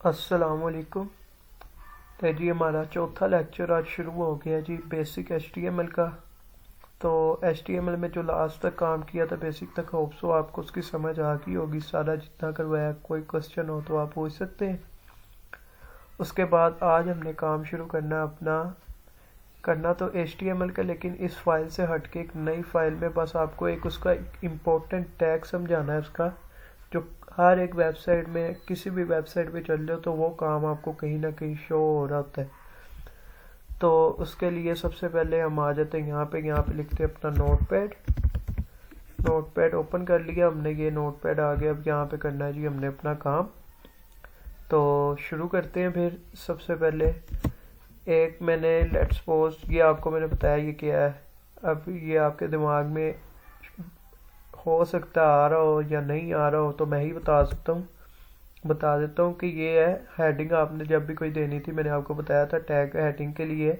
अस्सलामुअलैकुम। तो जी हमारा चौथा लेक्चर आज शुरू हो गया जी बेसिक HTML का। तो HTML में जो लास्ट तक काम किया था बेसिक तक, होप सो आपको उसकी समझ आ गई होगी। सारा जितना करवाया, कोई क्वेश्चन हो तो आप पूछ सकते हैं। उसके बाद आज हमने काम शुरू करना तो HTML का, लेकिन इस फाइल से हट के एक नई फाइल में बस आपको एक उसका इम्पोर्टेंट टैग समझाना है उसका, जो हर एक वेबसाइट में किसी भी वेबसाइट पे चल जाओ तो वो काम आपको कहीं ना कहीं शो हो रहा होता है। तो उसके लिए सबसे पहले हम आ जाते हैं यहाँ पे लिखते हैं अपना नोटपैड ओपन कर लिया हमने। ये नोटपैड आ गया। अब यहाँ पे करना है जी हमने अपना काम। तो शुरू करते हैं। फिर सबसे पहले एक मैंने लेट्स सपोज, ये आपको मैंने बताया ये क्या है। अब ये आपके दिमाग में हो सकता आ रहा हो या नहीं आ रहा हो, तो मैं ही बता देता हूँ कि ये है हेडिंग। आपने जब भी कोई देनी थी, मैंने आपको बताया था टैग हेडिंग के लिए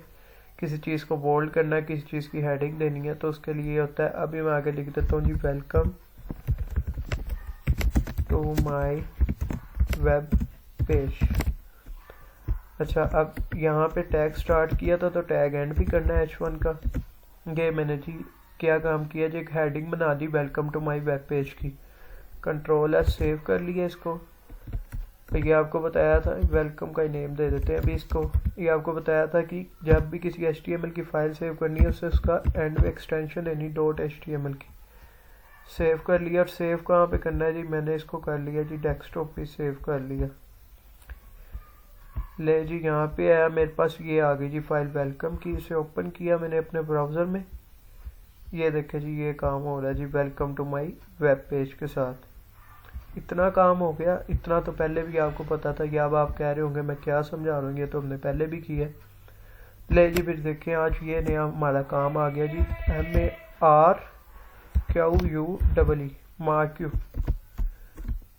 किसी चीज़ को बोल्ड करना है, किसी चीज़ की हेडिंग देनी है, तो उसके लिए होता है। अभी मैं आगे लिख देता हूँ जी welcome to my web page. अच्छा, अब यहाँ पे टैग स्टार्ट किया था तो टैग एंड भी करना है H1 का। ये मैंने जी क्या काम किया जी, एक हेडिंग बना दी welcome to my web page की। Ctrl+S सेव कर लिया इसको। तो ये आपको बताया था, वेलकम का नेम दे देते हैं अभी इसको। ये आपको बताया था कि जब भी किसी HTML की फाइल सेव करनी है उससे उसका एंड में एक्सटेंशन देनी .html की। सेव कर लिया। और सेव कहाँ पे करना है जी, मैंने इसको कर लिया जी डेस्कटॉप पे सेव कर लिया। ले जी यहाँ पे आया मेरे पास, ये आ गई जी फाइल वेलकम की। इसे ओपन किया मैंने अपने ब्राउज़र में। ये देखे जी ये काम हो रहा है जी welcome to my web page के साथ। इतना काम हो गया। इतना तो पहले भी आपको पता था। या अब आप कह रहे होंगे मैं क्या समझा रहा हूँ, ये तो हमने पहले भी किया है। ले जी फिर देखें, आज ये नया हमारा काम आ गया जी MARQUE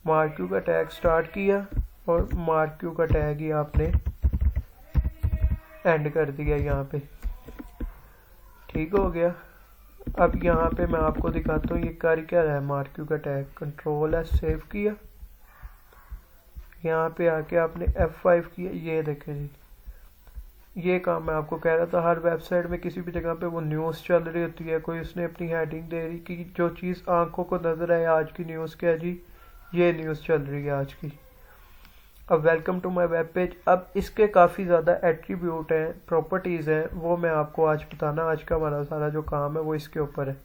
मार्क्यू का टैग स्टार्ट किया और मार्क्यू का टैग ही आपने एंड कर दिया यहाँ पे। ठीक हो गया। अब यहाँ पे मैं आपको दिखाता हूँ ये कर क्या रहा है मार्क्यू का टैग। Ctrl+S सेव किया। यहाँ पे आके आपने F5 किया। ये देखें जी, ये काम मैं आपको कह रहा था। हर वेबसाइट में किसी भी जगह पे वो न्यूज़ चल रही होती है, कोई उसने अपनी हेडिंग दे रही कि जो चीज़ आंखों को नजर आए, आज की न्यूज़ क्या है जी, ये न्यूज़ चल रही है आज की। अब welcome to my web page, अब इसके काफ़ी ज़्यादा एट्रीब्यूट हैं, प्रॉपर्टीज़ हैं, वो मैं आपको आज बताना। आज का हमारा सारा जो काम है वो इसके ऊपर है।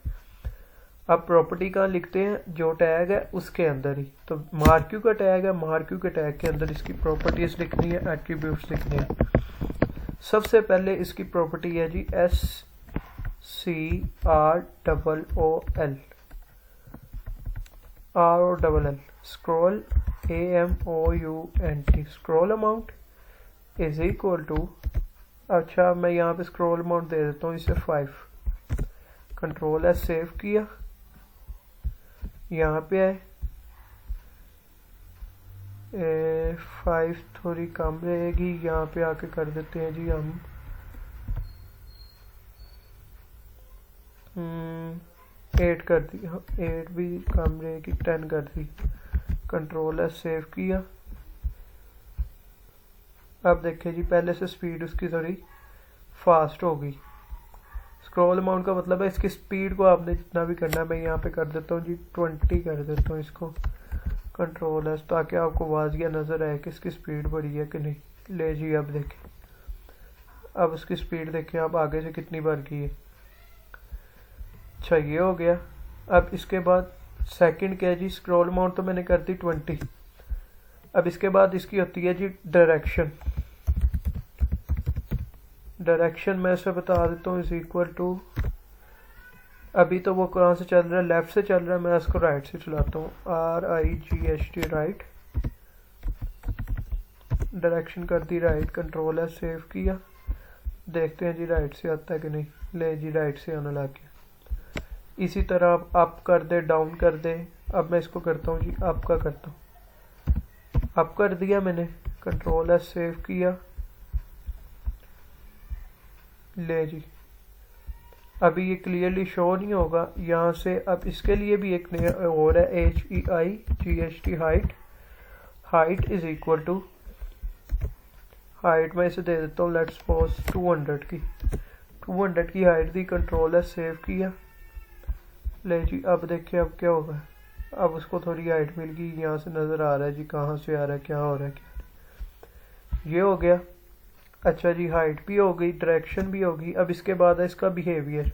अब प्रॉपर्टी कहाँ लिखते हैं, जो टैग है उसके अंदर ही। तो मार्क्यू का टैग है, मार्क्यू के टैग के अंदर इसकी प्रॉपर्टीज़ लिखनी है, एट्रीब्यूट्स लिखने हैं। सबसे पहले इसकी प्रॉपर्टी है जी SCROOL scroll AMOUNT scroll amount is equal to, अच्छा मैं यहाँ पे स्क्रॉल अमाउंट दे देता हूँ इसे 5। Ctrl+S सेव किया। यहाँ पे आए 5 थोड़ी कम रहेगी, यहाँ पे आके कर देते हैं जी हम 8 कर दी। 8 भी कम रहेगी, 10 कर दी। Ctrl+S सेव किया। अब देखिए जी पहले से स्पीड उसकी थोड़ी फास्ट होगी। स्क्रॉल अमाउंट का मतलब है इसकी स्पीड को आपने जितना भी करना है। मैं यहाँ पे कर देता हूँ जी 20 कर देता हूँ इसको। Ctrl+S ताकि आपको वाजिया नज़र आए कि इसकी स्पीड बढ़ी है कि नहीं। ले जी अब देखें, अब उसकी स्पीड देखें आप आगे से कितनी बढ़ गई है। अच्छा ये हो गया। अब इसके बाद सेकंड क्या है जी, स्क्रॉल अमाउंट तो मैंने कर दी 20। अब इसके बाद इसकी होती है जी डायरेक्शन मैं इसे बता देता हूँ इज इक्वल टू, अभी तो वो कहाँ से चल रहा है, लेफ्ट से चल रहा है, मैं इसको राइट से चलाता हूँ, RIGHT राइट। डायरेक्शन कर दी राइट। Ctrl+S सेव किया। देखते हैं जी राइट से आता है कि नहीं। ले जी राइट से आने लग गया। इसी तरह आप अप कर दे, डाउन कर दे। अब मैं इसको करता हूँ जी अप का करता हूँ। अप कर दिया मैंने। Ctrl+S सेव किया। ले जी अभी ये क्लियरली शो नहीं होगा यहाँ से। अब इसके लिए भी एक नया और है HEIGHT height is equal to height मैं इसे दे देता हूँ लेट्स सपोज 200 की हाइट दी, कंट्रोल है सेव किया। ले जी अब देखिए अब क्या होगा, अब उसको थोड़ी हाइट मिल गई, यहाँ से नज़र आ रहा है जी कहाँ से आ रहा है, क्या हो रहा है, क्या ये हो गया। अच्छा जी हाइट भी हो गई, डायरेक्शन भी होगी। अब इसके बाद है इसका बिहेवियर।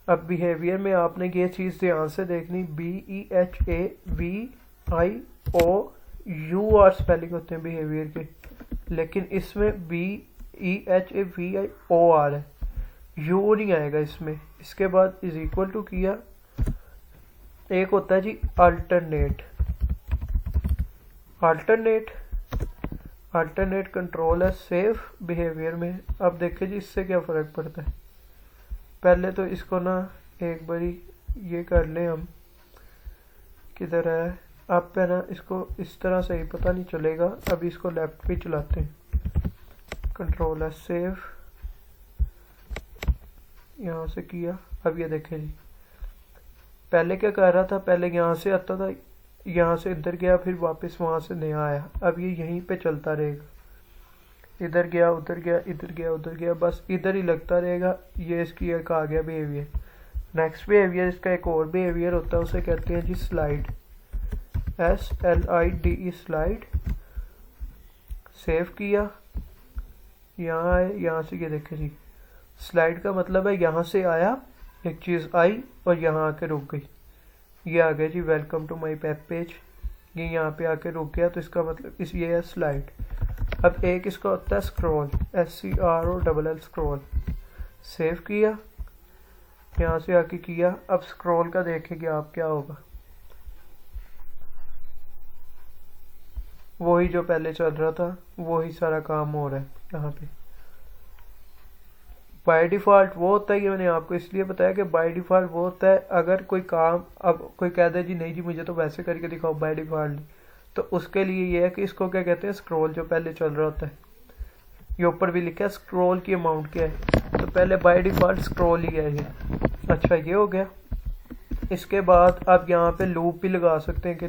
अब बिहेवियर में आपने ये चीज़ ध्यान से देखनी, BEHAVIOUR स्पेलिंग होते हैं बिहेवियर के, लेकिन इसमें BEHAVIOR है, यू नहीं आएगा इसमें। इसके बाद इज इक्वल टू किया, एक होता है जी अल्टरनेट कंट्रोल है सेव बिहेवियर में। अब देखिए जी इससे क्या फ़र्क पड़ता है। पहले तो इसको ना एक बारी ये कर लें हम, किधर है आप पे ना, इसको इस तरह से ही पता नहीं चलेगा। अभी इसको लेफ्ट पे चलाते हैं, कंट्रोल है सेव, यहाँ से किया। अब ये देखें जी पहले क्या कर रहा था, पहले यहाँ से आता था, यहाँ से इधर गया, फिर वापस वहाँ से नया आया। अब ये यहीं पे चलता रहेगा, इधर गया उधर गया, इधर गया उधर गया, बस इधर ही लगता रहेगा। ये इसकी एक आ गया बिहेवियर। नेक्स्ट बिहेवियर इसका एक और बिहेवियर होता है, उसे कहते हैं जी स्लाइड, SLIDE स्लाइड। सेव किया, यहाँ आए, यहाँ से ये देखे जी स्लाइड का मतलब है यहाँ से आया, एक चीज़ आई और यहाँ आके रुक गई। ये आ गया जी welcome to my web page, ये यहाँ पे आके रुक गया, तो इसका मतलब ये है स्लाइड। अब एक इसका होता है स्क्रॉल, SCROLL स्क्रॉल। सेव किया, यहाँ से आके किया। अब स्क्रॉल का देखेंगे आप क्या होगा, वही जो पहले चल रहा था वही सारा काम हो रहा है यहाँ पे। बाय डिफ़ॉल्ट वो होता है, ये मैंने आपको इसलिए बताया कि बाय डिफ़ॉल्ट वो होता है अगर कोई काम, अब कोई कहता है जी नहीं जी मुझे तो वैसे करके दिखाओ बाय डिफ़ॉल्ट, तो उसके लिए ये है कि इसको क्या कहते हैं स्क्रॉल, जो पहले चल रहा होता है। ये ऊपर भी लिखा है स्क्रॉल की अमाउंट क्या है, तो पहले बाय डिफ़ॉल्ट स्क्रॉल ही है ये। अच्छा ये हो गया। इसके बाद आप यहाँ पे लूप भी लगा सकते हैं कि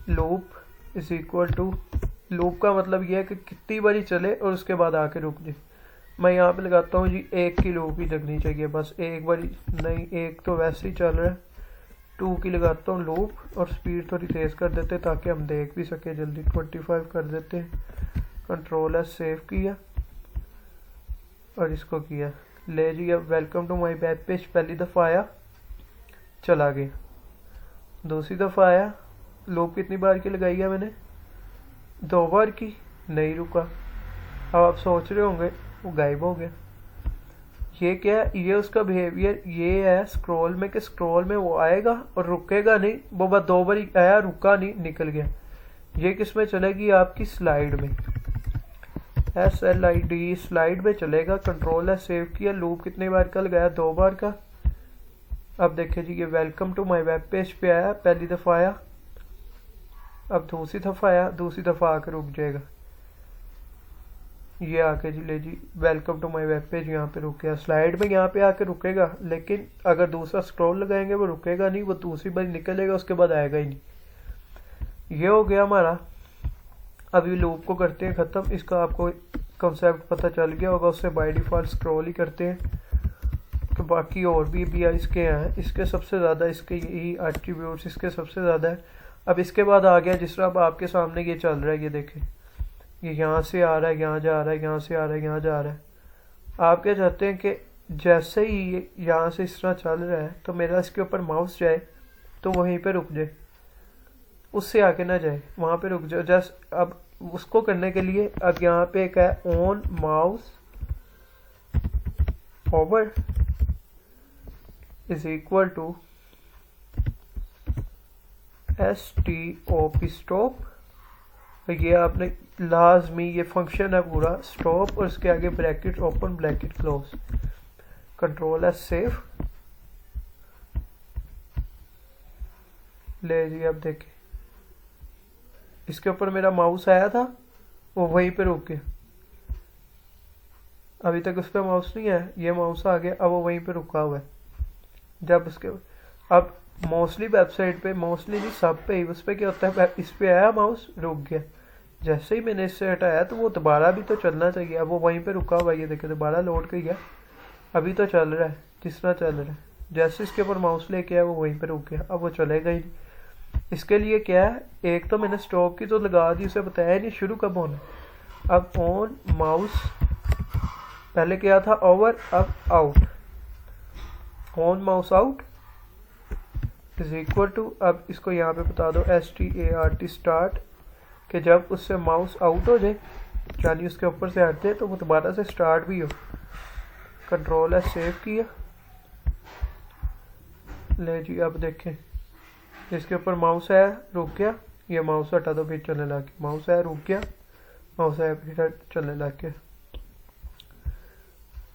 loop is equal to, loop का मतलब ये है कि कितनी बारी चले और उसके बाद आके रुक जाए। मैं यहाँ पे लगाता हूँ जी 1 की लूप ही लगनी चाहिए, बस एक बारी नहीं, एक तो वैसे ही चल रहा है। 2 की लगाता हूँ लूप और स्पीड थोड़ी तेज़ कर देते हैं ताकि हम देख भी सके जल्दी। 25 कर देते हैं, कंट्रोल है सेव किया और इसको किया। ले जी अब welcome to my web page पहली दफ़ा आया, चला गया। दूसरी दफ़ा आया, लूप कितनी बार की लगाई है मैंने, 2 बार की, नहीं रुका। अब आप सोच रहे होंगे वो गायब हो गया। ये क्या है, ये उसका बिहेवियर ये है स्क्रॉल में, कि स्क्रॉल में वो आएगा और रुकेगा नहीं, वो बस 2 बार आया, रुका नहीं, निकल गया। ये किस में चलेगी, आपकी स्लाइड में, SLID स्लाइड में चलेगा। कंट्रोल है सेव किया, लूप कितने बार का लगाया, 2 बार का। अब देखिए जी ये welcome to my web page पे आया, पहली दफ़ा आया, अब दूसरी दफ़ा आया, दूसरी दफ़ा आकर रुक जाएगा। ये आके जी ले जी welcome to my web page, यहाँ पे रुक गया। स्लाइड में यहाँ पे आके रुकेगा, लेकिन अगर दूसरा स्क्रॉल लगाएंगे वो रुकेगा नहीं, वो दूसरी बार निकलेगा, उसके बाद आएगा ही नहीं। ये हो गया हमारा। अभी लूप को करते हैं ख़त्म। इसका आपको कंसेप्ट पता चल गया होगा, उससे बाय डिफ़ॉल्ट स्क्रॉल ही करते हैं। तो बाकी और भी इसके हैं, इसके सबसे ज़्यादा, इसके यही एट्रीब्यूट्स इसके सबसे ज़्यादा है। अब इसके बाद आ गया जिस तरह अब आपके सामने ये चल रहा है, ये देखें, ये यहाँ से आ रहा है, यहाँ जा रहा है, यहाँ से आ रहा है, यहाँ जा रहा है। आप क्या चाहते हैं कि जैसे ही ये यहाँ से इस तरह चल रहा है तो मेरा इसके ऊपर माउस जाए तो वहीं पे रुक जाए, उससे आके ना जाए, वहाँ पे रुक जाए जस्ट। अब उसको करने के लिए अब यहाँ पे एक है on mouse over is equal to STOP stop. ये आपने लाजमी, ये फंक्शन है पूरा, स्टॉप और इसके आगे bracket open bracket close. Control है सेव। ले जी अब देखें, इसके ऊपर मेरा माउस आया था, वो वहीं पे रुक गया। अभी तक उस पर माउस नहीं है, ये माउस आ गया, अब वो वहीं पे रुका हुआ है। जब उसके अब मोस्टली वेबसाइट पे, मोस्टली नहीं सब पे, उस पर क्या होता है, इस पे आया माउस रुक गया, जैसे ही मैंने इससे हटाया तो वो दोबारा भी तो चलना चाहिए। अब वो वहीं पे रुका हुआ है, ये देखे दोबारा लौट के गया, अभी तो चल रहा है जिस तरह चल रहा है। जैसे इसके ऊपर माउस लेके आया वो वहीं पे रुक गया, अब वो चलेगा ही नहीं। इसके लिए क्या है, एक तो मैंने स्टॉप की तो लगा दी, उसे बताया नहीं शुरू कब होना। अब ऑन माउस, पहले क्या था ओवर, अब out, on mouse out is equal to, अब इसको यहाँ पे बता दो START स्टार्ट, कि जब उससे माउस आउट हो जाए यानी उसके ऊपर से हट जाए तो वो दोबारा से स्टार्ट भी हो। कंट्रोल है सेव किया, ले जी अब देखें इसके ऊपर माउस है रुक गया, ये माउस हटा दो फिर चलने लग गया, माउस है रुक गया, माउस है फिर चलने लग गया।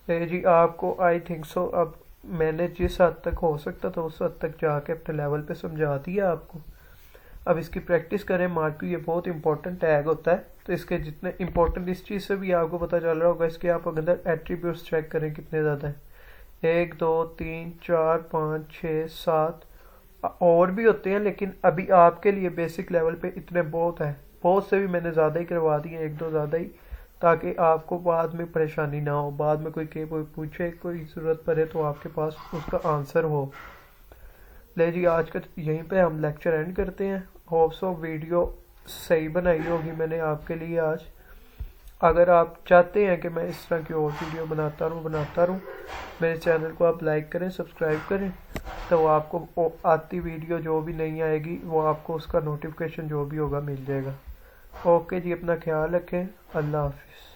ले जी आपको आई थिंक सो अब मैंने जिस हद तक हो सकता था उस हद तक जाके अपने लेवल पे समझा दिया आपको। अब इसकी प्रैक्टिस करें, मार्क ये बहुत इंपॉर्टेंट टैग होता है, तो इसके जितने इंपॉर्टेंट इस चीज़ से भी आपको पता चल रहा होगा, इसके आप अंदर एट्रीब्यूट्स चेक करें कितने ज़्यादा हैं, 1 2 3 4 5 6 7 और भी होते हैं, लेकिन अभी आपके लिए बेसिक लेवल पे इतने बहुत है। बहुत से भी मैंने ज़्यादा ही करवा दिए, 1 2 ज़्यादा ही, ताकि आपको बाद में परेशानी ना हो, बाद में कोई पूछे कोई ज़रूरत पड़े तो आपके पास उसका आंसर हो। ले जी आज का यहीं पे हम लेक्चर एंड करते हैं। होप सो वीडियो सही बनाई होगी मैंने आपके लिए आज। अगर आप चाहते हैं कि मैं इस तरह की और वीडियो बनाता रहूँ, मेरे चैनल को आप लाइक करें, सब्सक्राइब करें, तो आपको आती वीडियो जो भी नहीं आएगी वो आपको उसका नोटिफिकेशन जो भी होगा मिल जाएगा। ओके जी, अपना ख्याल रखें, अल्लाह हाफिज़।